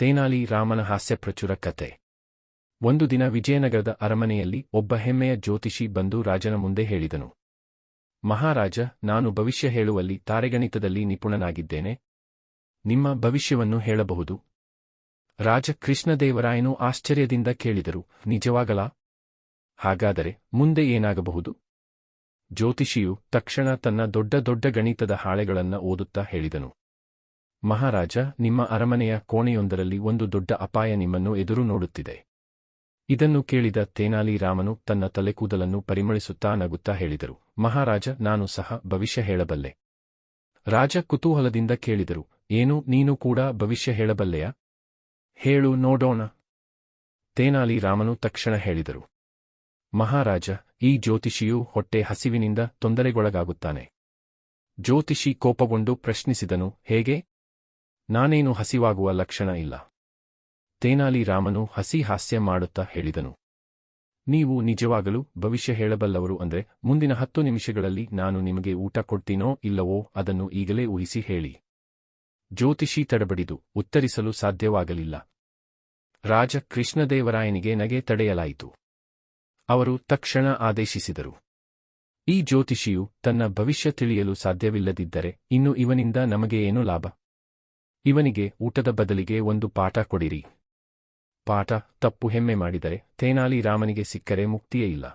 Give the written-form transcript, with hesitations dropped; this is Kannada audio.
ತೇನಾಲಿ ರಾಮನ ಹಾಸ್ಯಪ್ರಚುರ ಕತೆ. ಒಂದು ದಿನ ವಿಜಯನಗರದ ಅರಮನೆಯಲ್ಲಿ ಒಬ್ಬ ಹೆಮ್ಮೆಯ ಜ್ಯೋತಿಷಿ ಬಂದು ರಾಜನ ಮುಂದೆ ಹೇಳಿದನು. ಮಹಾರಾಜ, ನಾನು ಭವಿಷ್ಯ ಹೇಳುವಲ್ಲಿ ತಾರೆಗಣಿತದಲ್ಲಿ ನಿಪುಣನಾಗಿದ್ದೇನೆ. ನಿಮ್ಮ ಭವಿಷ್ಯವನ್ನು ಹೇಳಬಹುದು? ರಾಜ ಕೃಷ್ಣದೇವರಾಯನು ಆಶ್ಚರ್ಯದಿಂದ ಕೇಳಿದರು, ನಿಜವಾಗಲಾ? ಹಾಗಾದರೆ ಮುಂದೆ ಏನಾಗಬಹುದು? ಜ್ಯೋತಿಷಿಯು ತಕ್ಷಣ ತನ್ನ ದೊಡ್ಡ ದೊಡ್ಡ ಗಣಿತದ ಹಾಳೆಗಳನ್ನ ಓದುತ್ತಾ ಹೇಳಿದನು. ಮಹಾರಾಜ, ನಿಮ್ಮ ಅರಮನೆಯ ಕೋಣೆಯೊಂದರಲ್ಲಿ ಒಂದು ದೊಡ್ಡ ಅಪಾಯ ನಿಮ್ಮನ್ನು ಎದುರು ನೋಡುತ್ತಿದೆ. ಇದನ್ನು ಕೇಳಿದ ತೇನಾಲಿ ರಾಮನು ತನ್ನ ತಲೆಕೂದಲನ್ನು ಪರಿಮಳಿಸುತ್ತಾ ನಗುತ್ತಾ ಹೇಳಿದರು, ಮಹಾರಾಜ, ನಾನು ಸಹ ಭವಿಷ್ಯ ಹೇಳಬಲ್ಲೆ. ರಾಜ ಕುತೂಹಲದಿಂದ ಕೇಳಿದರು, ಏನು, ನೀನು ಕೂಡ ಭವಿಷ್ಯ ಹೇಳಬಲ್ಲೆಯಾ? ಹೇಳು ನೋಡೋಣ. ತೇನಾಲಿ ರಾಮನು ತಕ್ಷಣ ಹೇಳಿದರು, ಮಹಾರಾಜ, ಈ ಜ್ಯೋತಿಷಿಯು ಹೊಟ್ಟೆ ಹಸಿವಿನಿಂದ ತೊಂದರೆಗೊಳಗಾಗುತ್ತಾನೆ. ಜ್ಯೋತಿಷಿ ಕೋಪಗೊಂಡು ಪ್ರಶ್ನಿಸಿದನು, ಹೇಗೆ? ನಾನೇನು ಹಸಿವಾಗುವ ಲಕ್ಷಣ ಇಲ್ಲ. ತೇನಾಲಿ ರಾಮನು ಹಸಿ ಹಾಸ್ಯ ಮಾಡುತ್ತಾ ಹೇಳಿದನು, ನೀವು ನಿಜವಾಗಲೂ ಭವಿಷ್ಯ ಹೇಳಬಲ್ಲವರು ಅಂದ್ರೆ ಮುಂದಿನ 10 ನಿಮಿಷಗಳಲ್ಲಿ ನಾನು ನಿಮಗೆ ಊಟ ಕೊಡ್ತೀನೋ ಇಲ್ಲವೋ ಅದನ್ನು ಈಗಲೇ ಊಹಿಸಿ ಹೇಳಿ. ಜ್ಯೋತಿಷಿ ತಡಬಡಿದು ಉತ್ತರಿಸಲು ಸಾಧ್ಯವಾಗಲಿಲ್ಲ. ರಾಜ ಕೃಷ್ಣದೇವರಾಯನಿಗೆ ನಗೆ ತಡೆಯಲಾಯಿತು. ಅವರು ತಕ್ಷಣ ಆದೇಶಿಸಿದರು, ಈ ಜ್ಯೋತಿಷಿಯು ತನ್ನ ಭವಿಷ್ಯ ತಿಳಿಯಲು ಸಾಧ್ಯವಿಲ್ಲದಿದ್ದರೆ ಇನ್ನು ಇವನಿಂದ ನಮಗೆ ಏನು ಲಾಭ? ಇವನಿಗೆ ಊಟದ ಬದಲಿಗೆ ಒಂದು ಪಾಠ ಕೊಡಿರಿ. ಪಾಠ? ತಪ್ಪು ಹೆಮ್ಮೆ ಮಾಡಿದರೆ ತೇನಾಲಿ ರಾಮನಿಗೆ ಸಿಕ್ಕರೆ ಮುಕ್ತಿಯೇ ಇಲ್ಲ.